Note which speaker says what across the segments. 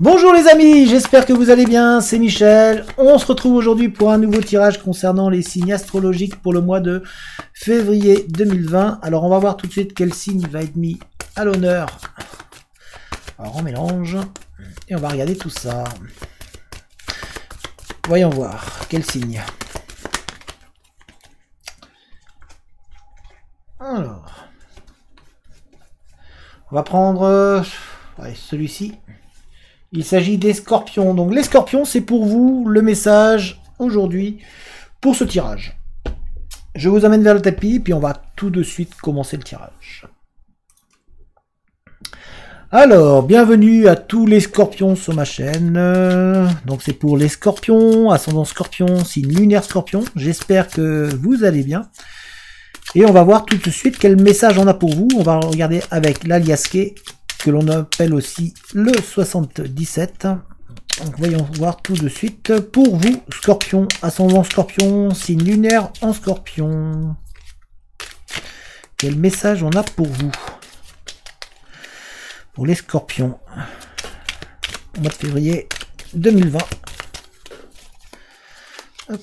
Speaker 1: Bonjour les amis, j'espère que vous allez bien, c'est Michel. On se retrouve aujourd'hui pour un nouveau tirage concernant les signes astrologiques pour le mois de février 2020. Alors on va voir tout de suite quel signe va être mis à l'honneur. Alors on mélange et on va regarder tout ça. Voyons voir, quel signe. Alors, on va prendre celui-ci. Il s'agit des scorpions. Donc les scorpions, c'est pour vous le message aujourd'hui pour ce tirage. Je vous amène vers le tapis, puis on va tout de suite commencer le tirage. Alors, bienvenue à tous les scorpions sur ma chaîne. Donc c'est pour les scorpions, ascendant scorpion, signe lunaire scorpion. J'espère que vous allez bien. Et on va voir tout de suite quel message on a pour vous. On va regarder avec l'aliasqué, que l'on appelle aussi le 77. Donc voyons voir tout de suite pour vous, scorpion, ascendant scorpion, signe lunaire en scorpion. Quel message on a pour vous? Pour les scorpions, au mois de février 2020. Hop.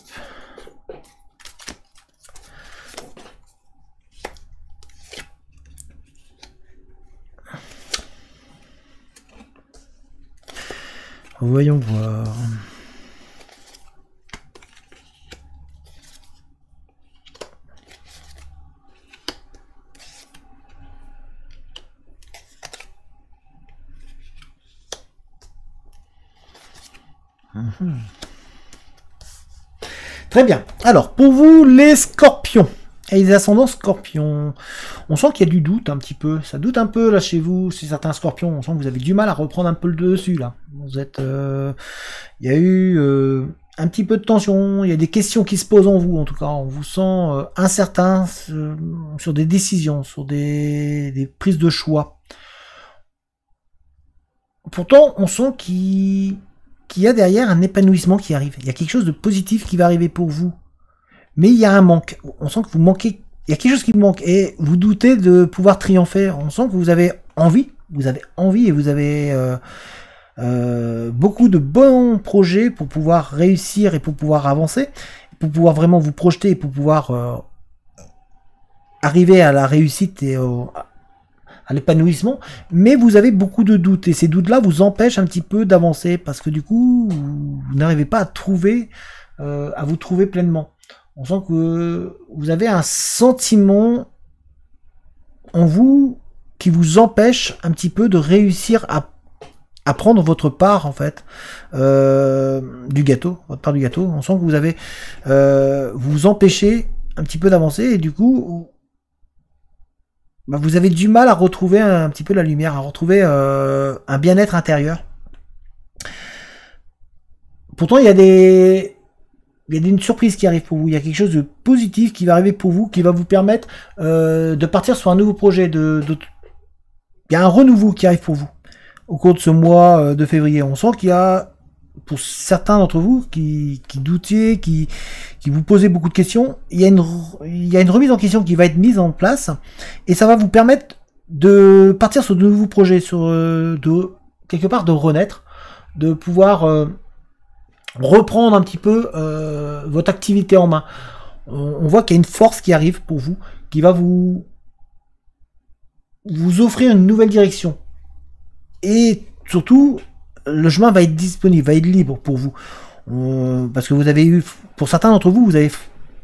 Speaker 1: Voyons voir. Très bien. Alors, pour vous, les scorpions et les ascendants scorpions, on sent qu'il y a du doute un petit peu. Ça doute un peu là chez vous, chez certains scorpions. On sent que vous avez du mal à reprendre un peu le dessus là. Vous êtes, il y a eu un petit peu de tension. Il y a des questions qui se posent en vous. En tout cas, on vous sent incertain sur des décisions, sur des prises de choix. Pourtant, on sent qu'il y a derrière un épanouissement qui arrive. Il y a quelque chose de positif qui va arriver pour vous. Mais il y a un manque. On sent que vous manquez. Il y a quelque chose qui vous manque. Et vous doutez de pouvoir triompher. On sent que vous avez envie. Vous avez envie et vous avez beaucoup de bons projets pour pouvoir réussir et pour pouvoir avancer. Pour pouvoir vraiment vous projeter et pour pouvoir arriver à la réussite et à l'épanouissement. Mais vous avez beaucoup de doutes. Et ces doutes-là vous empêchent un petit peu d'avancer. Parce que du coup, vous n'arrivez pas à vous trouver pleinement. On sent que vous avez un sentiment en vous qui vous empêche un petit peu de réussir à prendre votre part, en fait, du gâteau, votre part du gâteau. On sent que vous avez, vous empêchez un petit peu d'avancer et du coup, vous avez du mal à retrouver un petit peu la lumière, à retrouver un bien-être intérieur. Pourtant, il y a une surprise qui arrive pour vous, il y a quelque chose de positif qui va arriver pour vous, qui va vous permettre de partir sur un nouveau projet. Il y a un renouveau qui arrive pour vous au cours de ce mois de février. On sent qu'il y a, pour certains d'entre vous, qui doutiez, qui vous posez beaucoup de questions, il y a une remise en question qui va être mise en place, et ça va vous permettre de partir sur de nouveaux projets, quelque part de renaître, de pouvoir reprendre un petit peu votre activité en main. On voit qu'il y a une force qui arrive pour vous, qui va vous offrir une nouvelle direction. Et surtout, le chemin va être disponible, va être libre pour vous. Parce que vous avez eu, pour certains d'entre vous, vous êtes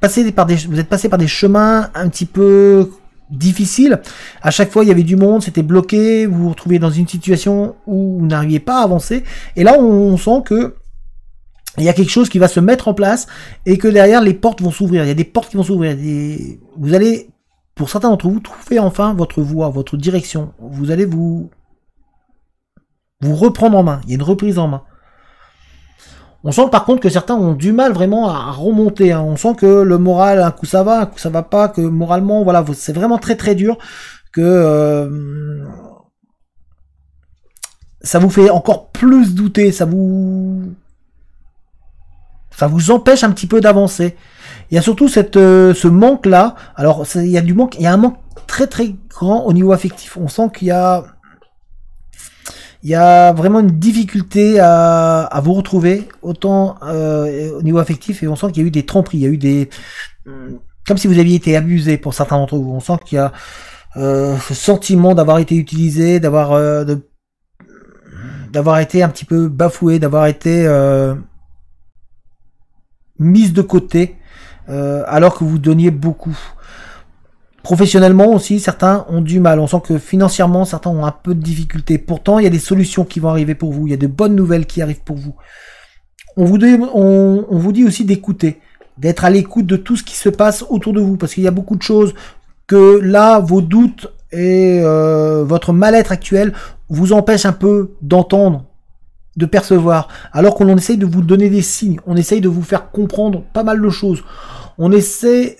Speaker 1: passé par des chemins un petit peu difficiles. À chaque fois, il y avait du monde, c'était bloqué, vous vous retrouviez dans une situation où vous n'arriviez pas à avancer. Et là, on sent que il y a quelque chose qui va se mettre en place et que derrière les portes vont s'ouvrir. Il y a des portes qui vont s'ouvrir. Vous allez, pour certains d'entre vous, trouver enfin votre voie, votre direction. Vous allez vous reprendre en main. Il y a une reprise en main. On sent par contre que certains ont du mal vraiment à remonter. On sent que le moral, un coup ça va pas, que moralement, voilà, c'est vraiment très très dur, que ça vous fait encore plus douter, ça vous empêche un petit peu d'avancer. Il y a surtout ce manque là. Alors il y a un manque très très grand au niveau affectif. On sent qu'il y a Il y a vraiment une difficulté à vous retrouver, autant au niveau affectif, et on sent qu'il y a eu des tromperies, il y a eu des... Comme si vous aviez été abusé pour certains d'entre vous. On sent qu'il y a ce sentiment d'avoir été utilisé, d'avoir été un petit peu bafoué, d'avoir été mise de côté, alors que vous donniez beaucoup. Professionnellement aussi, certains ont du mal. On sent que financièrement, certains ont un peu de difficultés. Pourtant, il y a des solutions qui vont arriver pour vous. Il y a de bonnes nouvelles qui arrivent pour vous. On vous dit aussi d'écouter, d'être à l'écoute de tout ce qui se passe autour de vous. Parce qu'il y a beaucoup de choses que là, vos doutes et votre mal-être actuel vous empêchent un peu d'entendre, de percevoir. Alors qu'on essaye de vous donner des signes. On essaye de vous faire comprendre pas mal de choses. On essaie...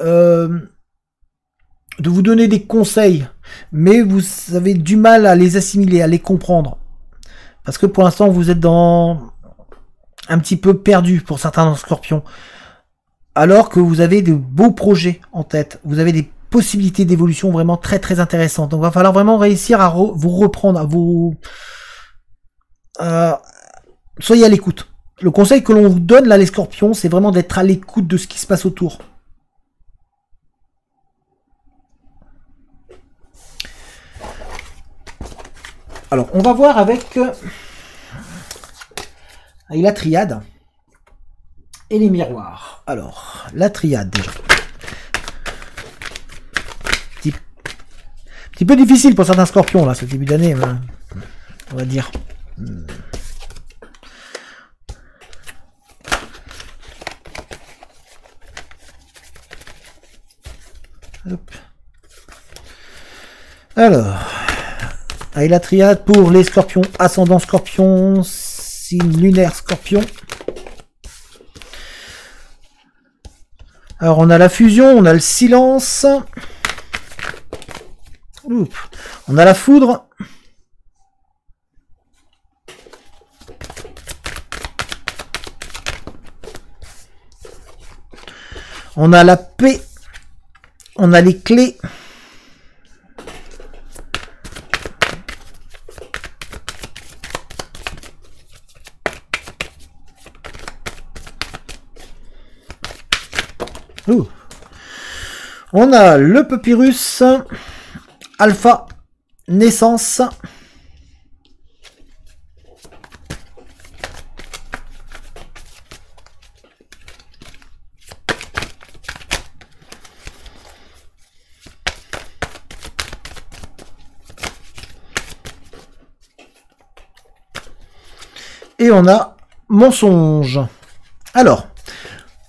Speaker 1: de vous donner des conseils, mais vous avez du mal à les assimiler, à les comprendre. Parce que pour l'instant, vous êtes dans un petit peu perdu pour certains scorpions. Alors que vous avez de beaux projets en tête. Vous avez des possibilités d'évolution vraiment très très intéressantes. Donc il va falloir vraiment réussir à vous reprendre, à vous... soyez à l'écoute. Le conseil que l'on vous donne là, les scorpions, c'est vraiment d'être à l'écoute de ce qui se passe autour. Alors, on va voir avec la triade et les miroirs. Alors, la triade déjà. Petit peu difficile pour certains scorpions, là, ce début d'année, on va dire. Hop. Alors... Avec la triade pour les scorpions, ascendant scorpion, signe lunaire scorpion. Alors on a la fusion, on a le silence. Oups. On a la foudre. On a la paix. On a les clés. Ouh. On a le papyrus, alpha, naissance. Et on a mensonge. Alors,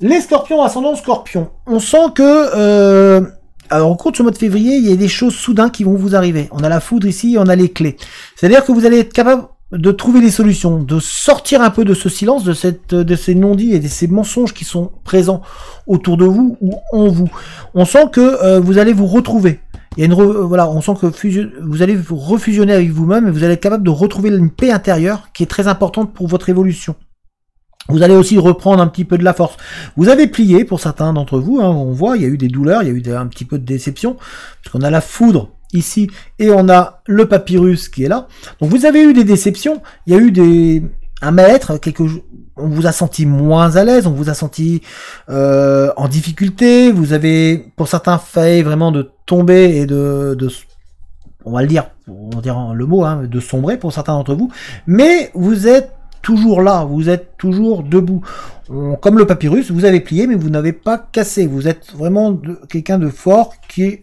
Speaker 1: les scorpions, ascendant scorpion, on sent que, alors au cours de ce mois de février, il y a des choses soudain qui vont vous arriver. On a la foudre ici, on a les clés. C'est-à-dire que vous allez être capable de trouver des solutions, de sortir un peu de ce silence, de ces non-dits et de ces mensonges qui sont présents autour de vous ou en vous. On sent que vous allez vous retrouver. Il y a voilà, on sent que vous allez vous refusionner avec vous-même et vous allez être capable de retrouver une paix intérieure qui est très importante pour votre évolution. Vous allez aussi reprendre un petit peu de la force. Vous avez plié pour certains d'entre vous, hein, on voit, il y a eu des douleurs, il y a eu un petit peu de déception, parce qu'on a la foudre ici, et on a le papyrus qui est là. Donc vous avez eu des déceptions, il y a eu un mal-être, on vous a senti moins à l'aise, on vous a senti en difficulté, vous avez, pour certains, failli vraiment de tomber et on va le dire, on va dire le mot, hein, de sombrer pour certains d'entre vous, mais vous êtes toujours là, vous êtes toujours debout. Comme le papyrus, vous avez plié, mais vous n'avez pas cassé. Vous êtes vraiment quelqu'un de fort qui...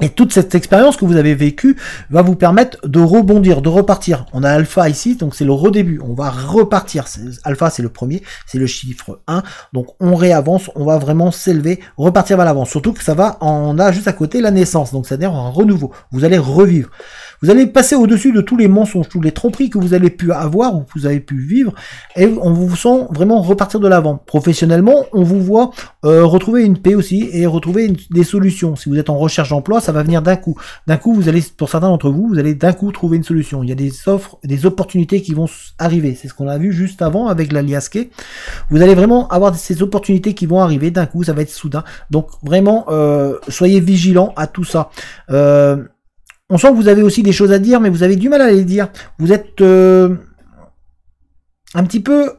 Speaker 1: et toute cette expérience que vous avez vécue va vous permettre de rebondir, de repartir. On a alpha ici, donc c'est le redébut. On va repartir. Alpha, c'est le premier, c'est le chiffre 1. Donc on réavance, on va vraiment s'élever, repartir vers l'avant. Surtout que ça va, on a juste à côté la naissance, donc c'est-à-dire un renouveau. Vous allez revivre. Vous allez passer au-dessus de tous les mensonges, tous les tromperies que vous avez pu avoir ou que vous avez pu vivre, et on vous sent vraiment repartir de l'avant. Professionnellement, on vous voit retrouver une paix aussi et retrouver des solutions. Si vous êtes en recherche d'emploi, ça va venir d'un coup. D'un coup, vous allez, pour certains d'entre vous, vous allez d'un coup trouver une solution. Il y a des offres, des opportunités qui vont arriver. C'est ce qu'on a vu juste avant avec l'Aliasqué. Vous allez vraiment avoir ces opportunités qui vont arriver d'un coup, ça va être soudain. Donc vraiment, soyez vigilants à tout ça. On sent que vous avez aussi des choses à dire, mais vous avez du mal à les dire. Vous êtes un petit peu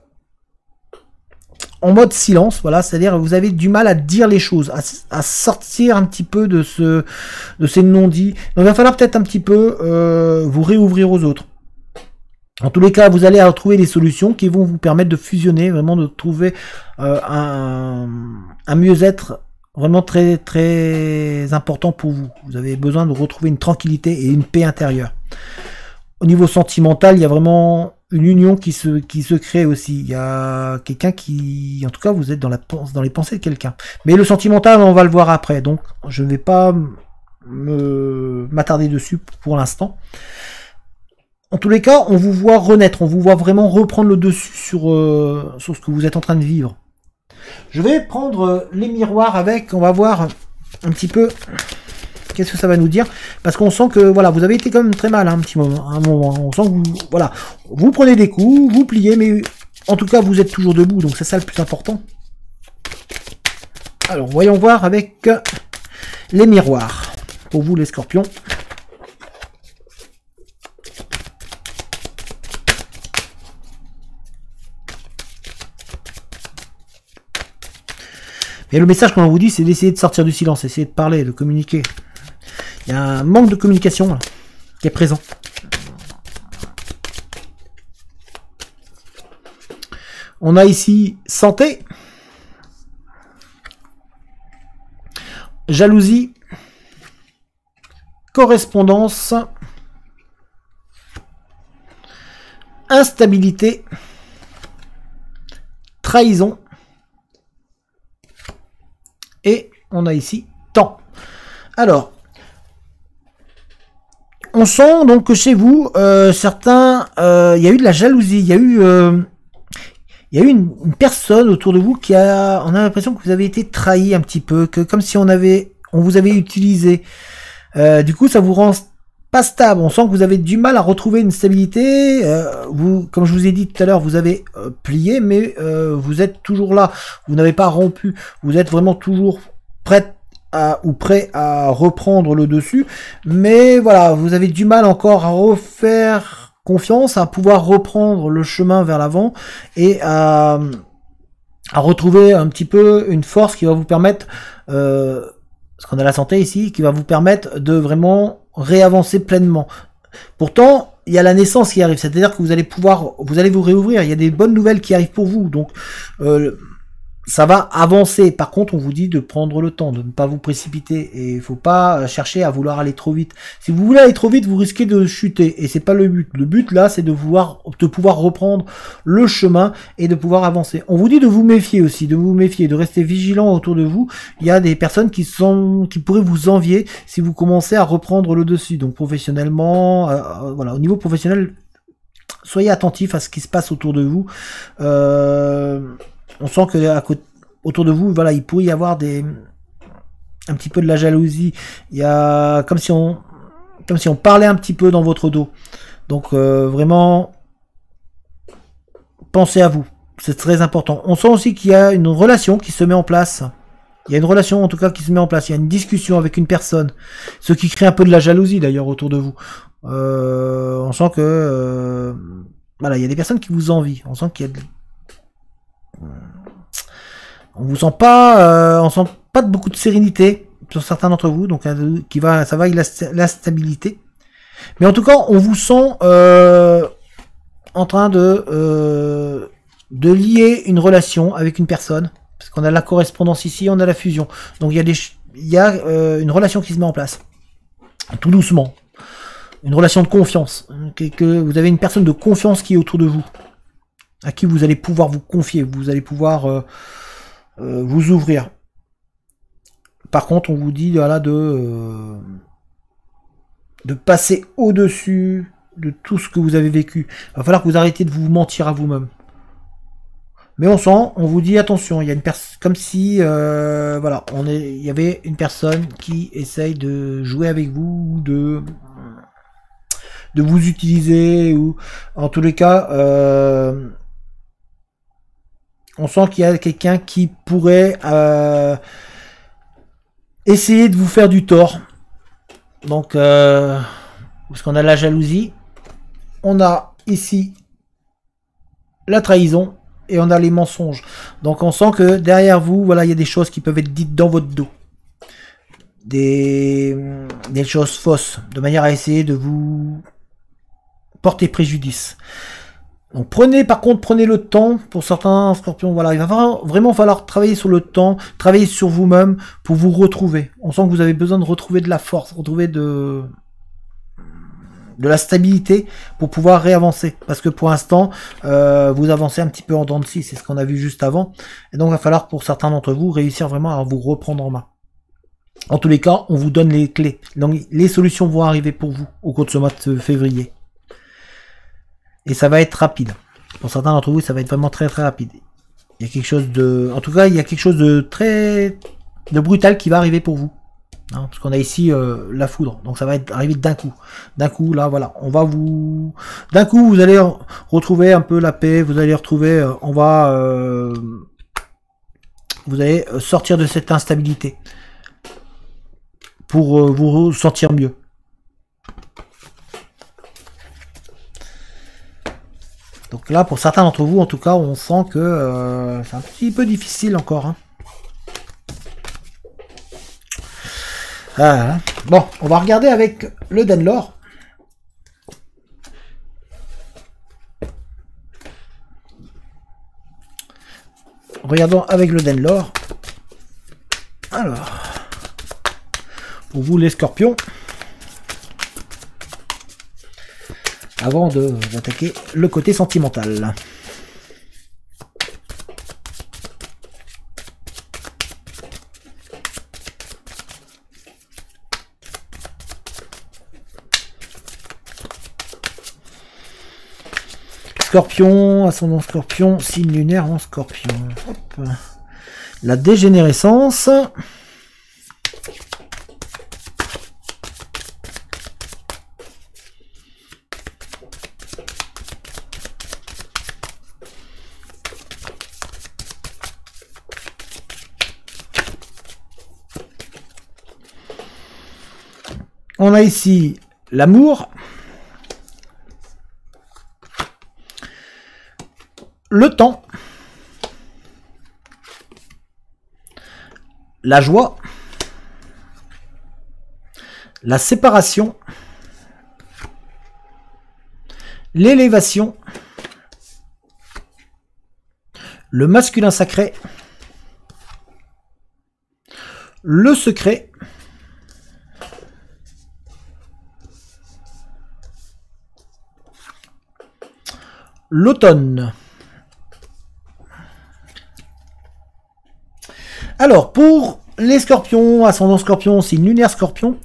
Speaker 1: en mode silence, voilà, c'est-à-dire vous avez du mal à dire les choses, à sortir un petit peu de ces non-dits. Donc il va falloir peut-être un petit peu vous réouvrir aux autres. En tous les cas, vous allez trouver des solutions qui vont vous permettre de fusionner, vraiment de trouver un mieux-être vraiment très très important pour vous. Vous avez besoin de retrouver une tranquillité et une paix intérieure. Au niveau sentimental, il y a vraiment une union qui se crée aussi. Il y a quelqu'un qui... En tout cas, vous êtes dans les pensées de quelqu'un. Mais le sentimental, on va le voir après. Donc, je ne vais pas m'attarder dessus pour l'instant. En tous les cas, on vous voit renaître. On vous voit vraiment reprendre le dessus sur ce que vous êtes en train de vivre. Je vais prendre les miroirs avec. On va voir un petit peu... Qu'est-ce que ça va nous dire? Parce qu'on sent que voilà, vous avez été quand même très mal un petit moment, un moment. On sent que vous, voilà, vous prenez des coups, vous pliez, mais en tout cas vous êtes toujours debout, donc c'est ça le plus important. Alors voyons voir avec les miroirs pour vous les scorpions. Et le message qu'on vous dit, c'est d'essayer de sortir du silence, essayer de parler, de communiquer. Il y a un manque de communication là, qui est présent. On a ici santé, jalousie, correspondance, instabilité, trahison, et on a ici temps. Alors, on sent donc que chez vous, certains, il y a eu de la jalousie, il y a eu une personne autour de vous qui a, on a l'impression que vous avez été trahi un petit peu, que comme si on vous avait utilisé. Du coup, ça vous rend pas stable. On sent que vous avez du mal à retrouver une stabilité. Vous, comme je vous ai dit tout à l'heure, vous avez plié, mais vous êtes toujours là. Vous n'avez pas rompu. Vous êtes vraiment toujours prêt prêt à reprendre le dessus, mais voilà, vous avez du mal encore à refaire confiance, à pouvoir reprendre le chemin vers l'avant et à retrouver un petit peu une force qui va vous permettre, parce qu'on a la santé ici, qui va vous permettre de vraiment réavancer pleinement. Pourtant, il y a la naissance qui arrive, c'est-à-dire que vous allez vous réouvrir, il y a des bonnes nouvelles qui arrivent pour vous, donc ça va avancer. Par contre, on vous dit de prendre le temps, de ne pas vous précipiter, et il faut pas chercher à vouloir aller trop vite. Si vous voulez aller trop vite, vous risquez de chuter, et c'est pas le but. Le but là, c'est de pouvoir reprendre le chemin et de pouvoir avancer. On vous dit de vous méfier aussi, de rester vigilant autour de vous. Il y a des personnes qui pourraient vous envier si vous commencez à reprendre le dessus. Donc professionnellement, voilà, au niveau professionnel, soyez attentifs à ce qui se passe autour de vous. On sent que autour de vous, voilà, il pourrait y avoir un petit peu de la jalousie. Il y a comme si on parlait un petit peu dans votre dos. Donc vraiment, pensez à vous. C'est très important. On sent aussi qu'il y a une relation qui se met en place. Il y a une relation en tout cas qui se met en place. Il y a une discussion avec une personne. Ce qui crée un peu de la jalousie d'ailleurs autour de vous. On sent que voilà, il y a des personnes qui vous envient. On sent qu'il y a on vous sent pas de beaucoup de sérénité sur certains d'entre vous, donc ça va avec la stabilité. Mais en tout cas, on vous sent en train de lier une relation avec une personne, parce qu'on a la correspondance ici, on a la fusion. Donc il y a une relation qui se met en place, tout doucement, une relation de confiance, que vous avez une personne de confiance qui est autour de vous, à qui vous allez pouvoir vous confier, vous allez pouvoir vous ouvrir. Par contre, on vous dit voilà, de passer au-dessus de tout ce que vous avez vécu. Il va falloir que vous arrêtiez de vous mentir à vous-même. Mais on vous dit attention, il y a une personne, comme si voilà, il y avait une personne qui essaye de jouer avec vous, de vous utiliser, ou en tous les cas on sent qu'il y a quelqu'un qui pourrait essayer de vous faire du tort. Donc Parce qu'on a la jalousie, on a ici la trahison et on a les mensonges. Donc on sent que derrière vous, voilà, il y a des choses qui peuvent être dites dans votre dos. Des choses fausses, de manière à essayer de vous porter préjudice. Donc prenez le temps, pour certains scorpions, voilà, il va vraiment falloir travailler sur le temps, travailler sur vous-même pour vous retrouver. On sent que vous avez besoin de retrouver de la force, retrouver de la stabilité pour pouvoir réavancer. Parce que pour l'instant, vous avancez un petit peu en dents de scie, c'est ce qu'on a vu juste avant. Et donc il va falloir pour certains d'entre vous réussir vraiment à vous reprendre en main. En tous les cas, on vous donne les clés. Donc les solutions vont arriver pour vous au cours de ce mois de février. Et ça va être rapide. Pour certains d'entre vous, ça va être vraiment très très rapide. Il y a quelque chose de... En tout cas, il y a quelque chose de très... de brutal qui va arriver pour vous. Hein, parce qu'on a ici la foudre. Donc ça va être arrivé d'un coup. D'un coup, là, voilà. On va vous... D'un coup, vous allez retrouver un peu la paix. Vous allez retrouver... vous allez sortir de cette instabilité. Pour vous sentir mieux. Donc là, pour certains d'entre vous, en tout cas, on sent que c'est un petit peu difficile encore. Hein. Bon, on va regarder avec le Danelore. Regardons avec le Danelore. Alors, pour vous les scorpions. Avant d'attaquer le côté sentimental. Scorpion, ascendant Scorpion, signe lunaire en Scorpion. Hop. La dégénérescence. On a ici l'amour, le temps, la joie, la séparation, l'élévation, le masculin sacré, le secret, l'automne. Alors, pour les scorpions, ascendant scorpion, signe lunaire scorpion,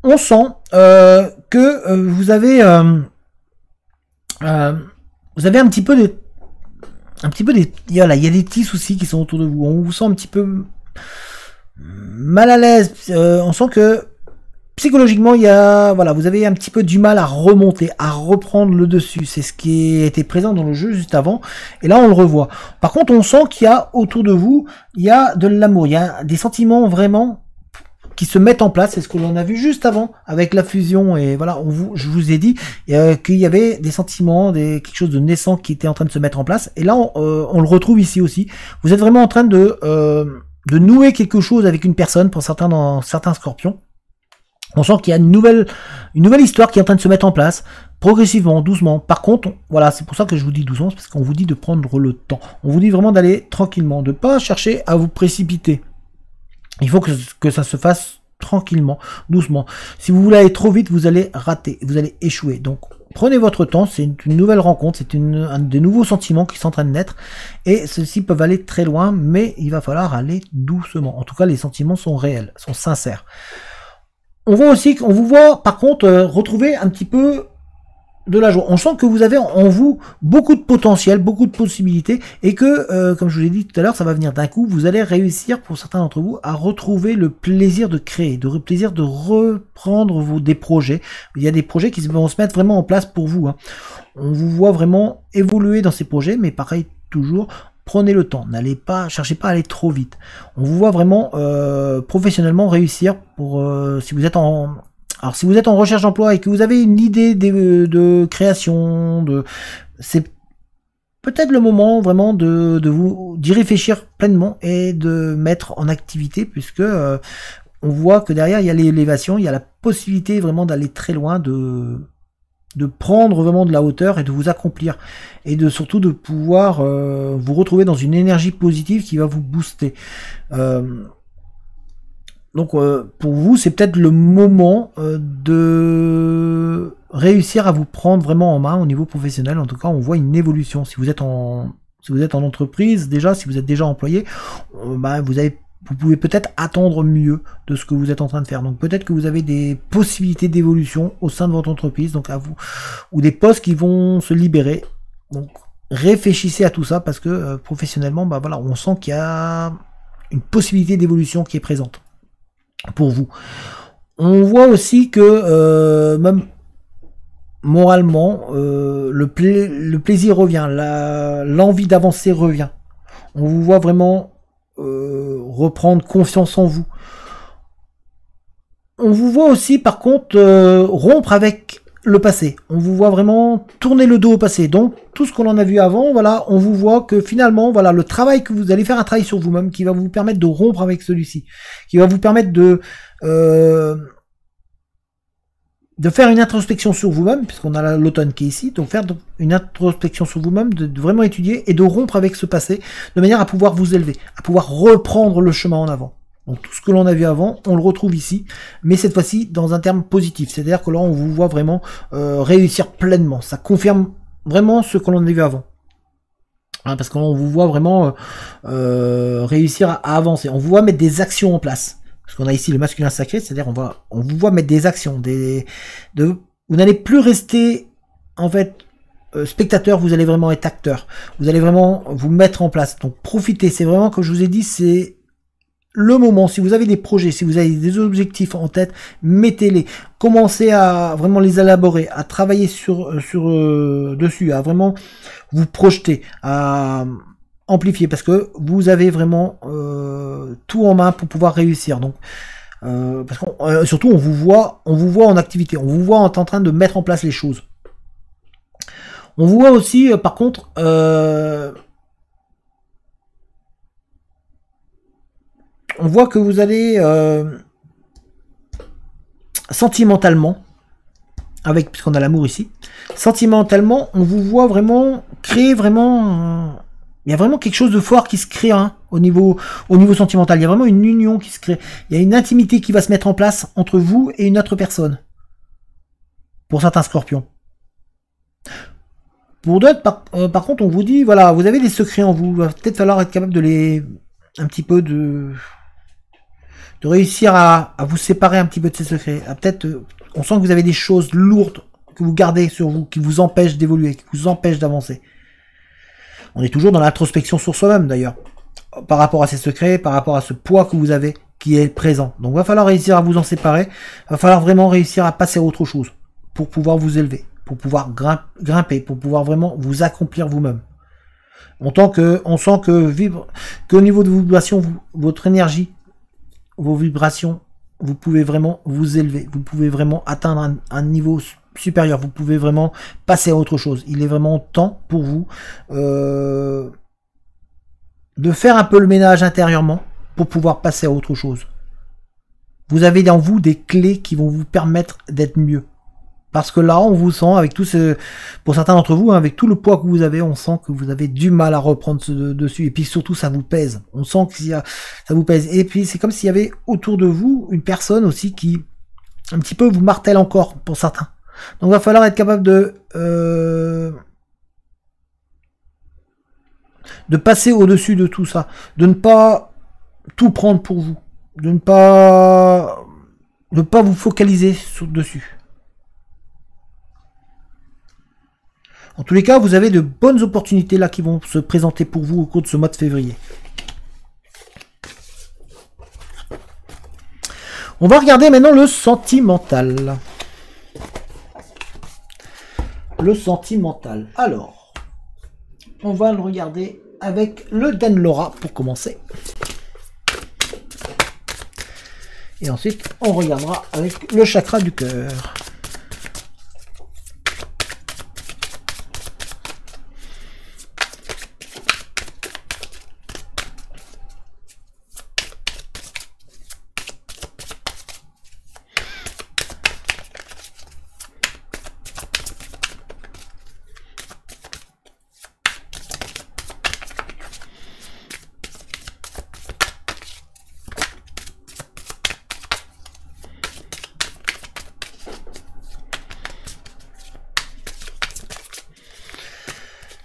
Speaker 1: on sent que vous avez un petit peu de... Voilà, il y a des petits soucis qui sont autour de vous. On vous sent un petit peu mal à l'aise. On sent que psychologiquement, voilà, vous avez un petit peu du mal à remonter, à reprendre le dessus. C'est ce qui était présent dans le jeu juste avant. Et là, on le revoit. Par contre, on sent qu'il y a autour de vous, il y a de l'amour. Il y a des sentiments vraiment qui se mettent en place. C'est ce que l'on a vu juste avant avec la fusion. Et voilà, je vous ai dit qu'il y avait des sentiments, quelque chose de naissant qui était en train de se mettre en place. Et là, on le retrouve ici aussi. Vous êtes vraiment en train de nouer quelque chose avec une personne, pour certains dans certains scorpions. On sent qu'il y a une nouvelle histoire qui est en train de se mettre en place, progressivement, doucement. Par contre, voilà, c'est pour ça que je vous dis doucement, parce qu'on vous dit de prendre le temps. On vous dit vraiment d'aller tranquillement, de ne pas chercher à vous précipiter. Il faut que ça se fasse tranquillement, doucement. Si vous voulez aller trop vite, vous allez rater, vous allez échouer. Donc, prenez votre temps, c'est une nouvelle rencontre, c'est un des nouveaux sentiments qui sont en train de naître. Et ceux-ci peuvent aller très loin, mais il va falloir aller doucement. En tout cas, les sentiments sont réels, sont sincères. On voit aussi qu'on vous voit, par contre, retrouver un petit peu de la joie. On sent que vous avez en vous beaucoup de potentiel, beaucoup de possibilités, et que, comme je vous l'ai dit tout à l'heure, ça va venir d'un coup. Vous allez réussir, pour certains d'entre vous, à retrouver le plaisir de créer, le plaisir de reprendre des projets. Il y a des projets qui vont se mettre vraiment en place pour vous. Hein. On vous voit vraiment évoluer dans ces projets, mais pareil, toujours... Prenez le temps, cherchez pas à aller trop vite. On vous voit vraiment professionnellement réussir si vous êtes en Alors si vous êtes en recherche d'emploi et que vous avez une idée de création, c'est peut-être le moment vraiment d'y réfléchir pleinement et de mettre en activité, puisque on voit que derrière il y a l'élévation, il y a la possibilité vraiment d'aller très loin, de prendre vraiment de la hauteur et de vous accomplir, et surtout de pouvoir vous retrouver dans une énergie positive qui va vous booster. Donc pour vous, c'est peut-être le moment de réussir à vous prendre vraiment en main au niveau professionnel. En tout cas, on voit une évolution. Si vous êtes en entreprise, déjà, si vous êtes déjà employé, vous pouvez peut-être attendre mieux de ce que vous êtes en train de faire. Donc peut-être que vous avez des possibilités d'évolution au sein de votre entreprise, donc à vous, ou des postes qui vont se libérer. Donc réfléchissez à tout ça, parce que professionnellement, voilà, on sent qu'il y a une possibilité d'évolution qui est présente pour vous. On voit aussi que même moralement, le plaisir revient, l'envie d'avancer revient. On vous voit vraiment reprendre confiance en vous. On vous voit aussi par contre rompre avec le passé. On vous voit vraiment tourner le dos au passé. Donc tout ce qu'on en a vu avant, voilà, on vous voit que finalement, voilà, le travail que vous allez faire, un travail sur vous-même qui va vous permettre de rompre avec celui-ci, qui va vous permettre de faire une introspection sur vous-même, puisqu'on a l'automne qui est ici, donc faire une introspection sur vous-même, de vraiment étudier et de rompre avec ce passé, de manière à pouvoir vous élever, à pouvoir reprendre le chemin en avant. Donc tout ce que l'on a vu avant, on le retrouve ici, mais cette fois-ci dans un terme positif, c'est-à-dire que là on vous voit vraiment réussir pleinement, ça confirme vraiment ce que l'on a vu avant. Hein, parce qu'on vous voit vraiment réussir à avancer, on vous voit mettre des actions en place. Parce qu'on a ici le masculin sacré, c'est-à-dire on vous voit mettre des actions, vous n'allez plus rester en fait spectateur, vous allez vraiment être acteur. Vous allez vraiment vous mettre en place. Donc profitez, c'est vraiment, comme je vous ai dit, c'est le moment. Si vous avez des projets, si vous avez des objectifs en tête, mettez-les. Commencez à vraiment les élaborer, à travailler dessus, à vraiment vous projeter, à amplifier, parce que vous avez vraiment tout en main pour pouvoir réussir. Donc parce que surtout on vous voit en activité, on vous voit en train de mettre en place les choses. On vous voit aussi par contre on voit que vous allez sentimentalement, puisqu'on a l'amour ici, sentimentalement on vous voit vraiment créer vraiment il y a vraiment quelque chose de fort qui se crée au niveau sentimental. Il y a vraiment une union qui se crée. Il y a une intimité qui va se mettre en place entre vous et une autre personne. Pour certains scorpions. Pour d'autres, par contre, on vous dit, voilà, vous avez des secrets en vous. Il va peut-être falloir être capable de réussir à vous séparer un petit peu de ces secrets. Peut-être, on sent que vous avez des choses lourdes que vous gardez sur vous, qui vous empêchent d'évoluer, qui vous empêchent d'avancer. On est toujours dans l'introspection sur soi-même d'ailleurs, par rapport à ces secrets, par rapport à ce poids que vous avez qui est présent. Donc il va falloir réussir à vous en séparer, il va falloir vraiment réussir à passer à autre chose pour pouvoir vous élever, pour pouvoir grimper, pour pouvoir vraiment vous accomplir vous-même. On sent qu'au niveau de vos vibrations, votre énergie, vos vibrations, vous pouvez vraiment vous élever, vous pouvez vraiment atteindre un niveau supérieur, vous pouvez vraiment passer à autre chose. Il est vraiment temps pour vous de faire un peu le ménage intérieurement pour pouvoir passer à autre chose. Vous avez dans vous des clés qui vont vous permettre d'être mieux. Parce que là, on vous sent, avec pour certains d'entre vous, avec tout le poids que vous avez, on sent que vous avez du mal à reprendre dessus. Et puis surtout, ça vous pèse. On sent que ça vous pèse. Et puis, c'est comme s'il y avait autour de vous une personne aussi qui, un petit peu, vous martèle encore, pour certains. Donc il va falloir être capable de passer au-dessus de tout ça, de ne pas tout prendre pour vous, de ne pas vous focaliser dessus. En tous les cas, vous avez de bonnes opportunités là qui vont se présenter pour vous au cours de ce mois de février. On va regarder maintenant le sentimental. Le sentimental. Alors, on va le regarder avec le Dan Laura pour commencer. Et ensuite, on regardera avec le chakra du cœur.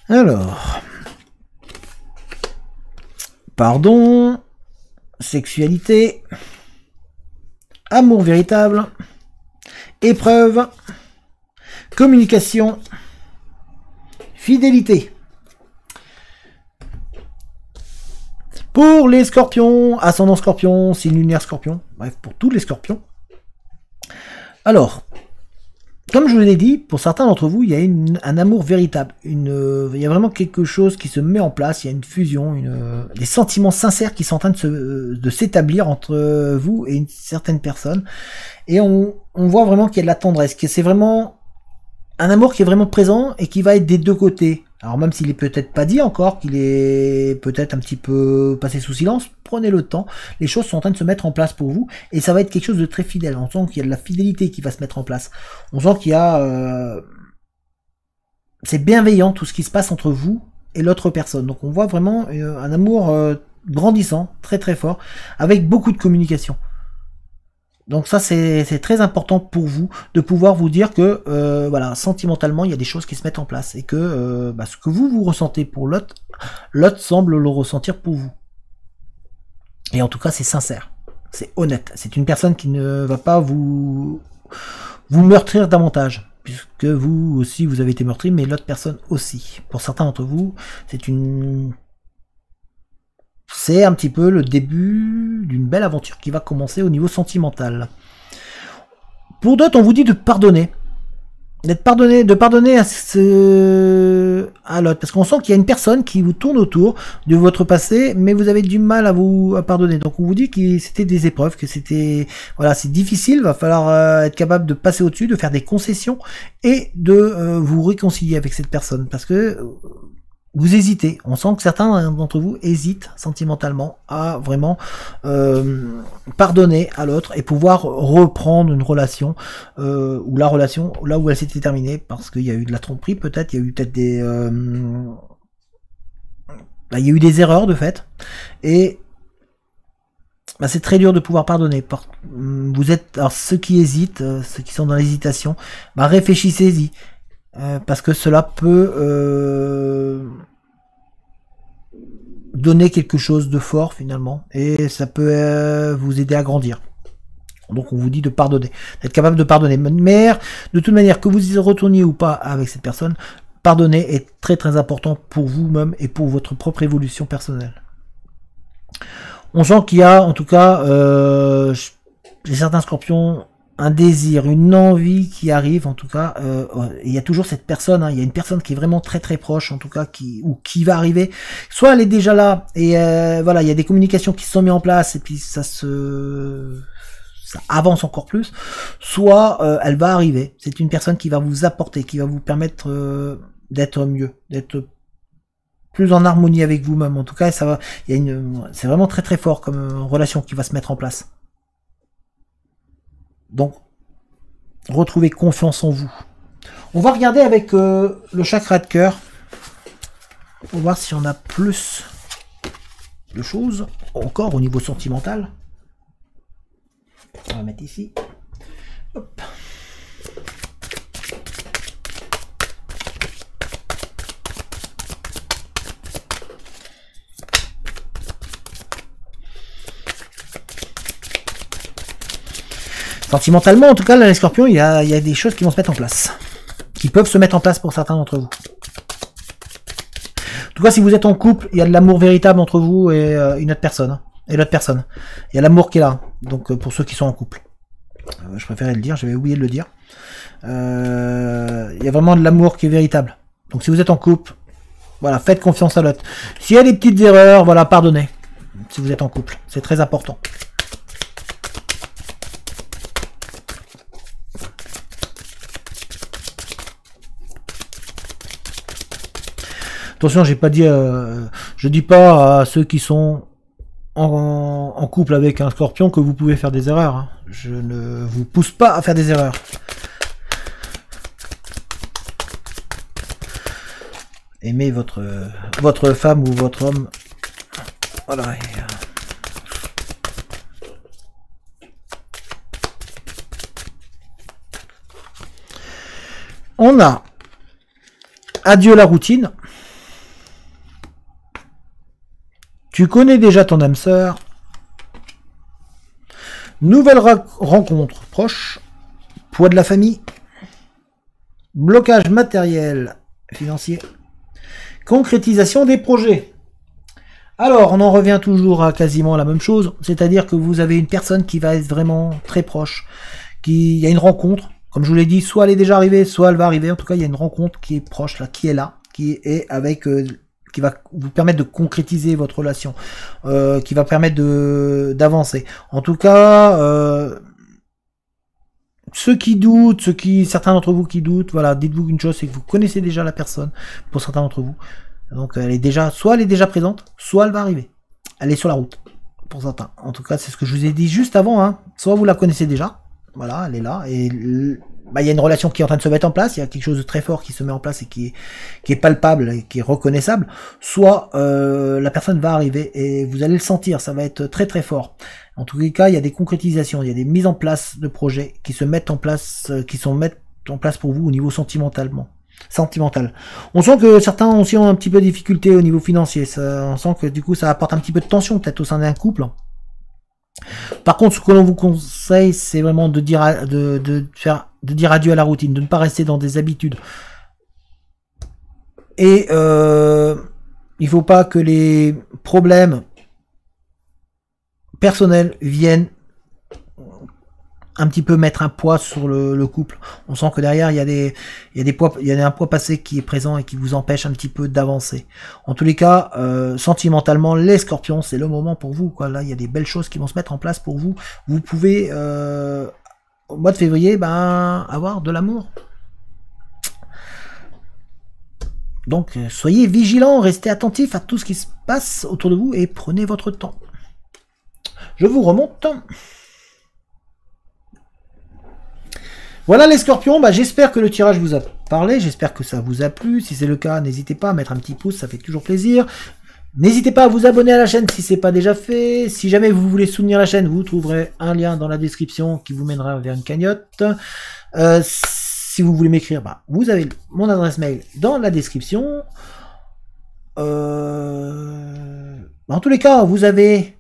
Speaker 1: Alors, pardon, sexualité, amour véritable, épreuve, communication, fidélité. Pour les scorpions, ascendant scorpion, signe lunaire scorpion, bref, pour tous les scorpions. Alors, comme je vous l'ai dit, pour certains d'entre vous, il y a un amour véritable. Il y a vraiment quelque chose qui se met en place, il y a une fusion, des sentiments sincères qui sont en train de s'établir entre vous et une certaine personne. Et on voit vraiment qu'il y a de la tendresse, que c'est vraiment un amour qui est vraiment présent et qui va être des deux côtés. Alors même s'il est peut-être pas dit encore, qu'il est peut-être un petit peu passé sous silence, prenez le temps. Les choses sont en train de se mettre en place pour vous et ça va être quelque chose de très fidèle. On sent qu'il y a de la fidélité qui va se mettre en place. On sent qu'il y a... c'est bienveillant tout ce qui se passe entre vous et l'autre personne. Donc on voit vraiment un amour grandissant, très très fort, avec beaucoup de communication. Donc ça c'est très important pour vous de pouvoir vous dire que voilà, sentimentalement il y a des choses qui se mettent en place et que ce que vous ressentez pour l'autre, l'autre semble le ressentir pour vous. Et en tout cas c'est sincère, c'est honnête, c'est une personne qui ne va pas vous meurtrir davantage, puisque vous aussi vous avez été meurtri, mais l'autre personne aussi. Pour certains d'entre vous, c'est un petit peu le début d'une belle aventure qui va commencer au niveau sentimental. Pour d'autres, on vous dit de pardonner. De pardonner à l'autre. Parce qu'on sent qu'il y a une personne qui vous tourne autour de votre passé, mais vous avez du mal à pardonner. Donc on vous dit que c'était des épreuves, que c'était... Voilà, c'est difficile, va falloir être capable de passer au-dessus, de faire des concessions et de vous réconcilier avec cette personne. Parce que... vous hésitez, on sent que certains d'entre vous hésitent sentimentalement à vraiment pardonner à l'autre et pouvoir reprendre une relation ou la relation là où elle s'était terminée parce qu'il y a eu de la tromperie peut-être, il y a eu peut-être des il y a eu des erreurs de fait et c'est très dur de pouvoir pardonner. Vous êtes, alors ceux qui hésitent, ceux qui sont dans l'hésitation, réfléchissez-y. Parce que cela peut donner quelque chose de fort finalement et ça peut vous aider à grandir. Donc on vous dit de pardonner, d'être capable de pardonner. Mais de toute manière, que vous y retourniez ou pas avec cette personne, pardonner est très très important pour vous-même et pour votre propre évolution personnelle. On sent qu'il y a en tout cas chez certains scorpions un désir, une envie qui arrive, en tout cas, il y a toujours cette personne, il y a une personne qui est vraiment très très proche, en tout cas, qui va arriver, soit elle est déjà là, et voilà, il y a des communications qui se sont mises en place, et puis ça avance encore plus, soit elle va arriver, c'est une personne qui va vous apporter, qui va vous permettre d'être mieux, d'être plus en harmonie avec vous-même, en tout cas, ça va, c'est vraiment très très fort comme relation qui va se mettre en place. Donc, retrouvez confiance en vous. On va regarder avec le chakra de cœur pour voir si on a plus de choses encore au niveau sentimental. On va mettre ici. Hop. Sentimentalement, en tout cas, là, les scorpions, il y a des choses qui vont se mettre en place. Qui peuvent se mettre en place pour certains d'entre vous. En tout cas, si vous êtes en couple, il y a de l'amour véritable entre vous et une autre personne. Il y a l'amour qui est là. Donc, pour ceux qui sont en couple. Je préférais le dire, j'avais oublié de le dire. Il y a vraiment de l'amour qui est véritable. Donc, si vous êtes en couple, voilà, faites confiance à l'autre. S'il y a des petites erreurs, voilà, pardonnez. Si vous êtes en couple, c'est très important. Attention, j'ai pas dit, je dis pas à ceux qui sont en couple avec un scorpion que vous pouvez faire des erreurs. Hein. Je ne vous pousse pas à faire des erreurs. Aimez votre femme ou votre homme. Voilà. On a adieu la routine. Tu connais déjà ton âme sœur. Nouvelle rencontre proche. Poids de la famille. Blocage matériel, financier. Concrétisation des projets. Alors, on en revient toujours à quasiment la même chose. C'est-à-dire que vous avez une personne qui va être vraiment très proche. Il y a une rencontre. Comme je vous l'ai dit, soit elle est déjà arrivée, soit elle va arriver. En tout cas, il y a une rencontre qui est proche, là, qui est avec, qui va vous permettre de concrétiser votre relation, qui va permettre d'avancer. En tout cas, ceux qui doutent, certains d'entre vous qui doutent, voilà, dites-vous une chose, c'est que vous connaissez déjà la personne, pour certains d'entre vous. Donc, soit elle est déjà présente, soit elle va arriver. Elle est sur la route, pour certains. En tout cas, c'est ce que je vous ai dit juste avant, hein. Soit vous la connaissez déjà. Voilà, elle est là, et il y a une relation qui est en train de se mettre en place, il y a quelque chose de très fort qui se met en place et qui est palpable et qui est reconnaissable, soit la personne va arriver et vous allez le sentir, ça va être très très fort. En tous les cas, il y a des concrétisations, il y a des mises en place de projets qui se mettent en place, pour vous au niveau sentimental. On sent que certains aussi ont un petit peu de difficulté au niveau financier, on sent que du coup ça apporte un petit peu de tension peut-être au sein d'un couple. Par contre, ce que l'on vous conseille, c'est vraiment de dire adieu à la routine, de ne pas rester dans des habitudes. Et il ne faut pas que les problèmes personnels viennent un petit peu mettre un poids sur le couple. On sent que derrière il y a un poids passé qui est présent et qui vous empêche un petit peu d'avancer. En tous les cas, sentimentalement, les scorpions, c'est le moment pour vous, quoi. Là, il y a des belles choses qui vont se mettre en place pour vous. Vous pouvez au mois de février, avoir de l'amour. Donc, soyez vigilants, restez attentifs à tout ce qui se passe autour de vous et prenez votre temps. Je vous remonte. Voilà les scorpions, j'espère que le tirage vous a parlé, j'espère que ça vous a plu. Si c'est le cas, n'hésitez pas à mettre un petit pouce, ça fait toujours plaisir. N'hésitez pas à vous abonner à la chaîne si ce n'est pas déjà fait. Si jamais vous voulez soutenir la chaîne, vous trouverez un lien dans la description qui vous mènera vers une cagnotte. Si vous voulez m'écrire, vous avez mon adresse mail dans la description. En tous les cas, vous avez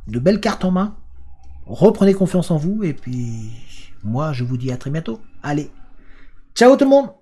Speaker 1: de belles cartes en main. Reprenez confiance en vous et puis... moi, je vous dis à très bientôt. Allez, ciao tout le monde!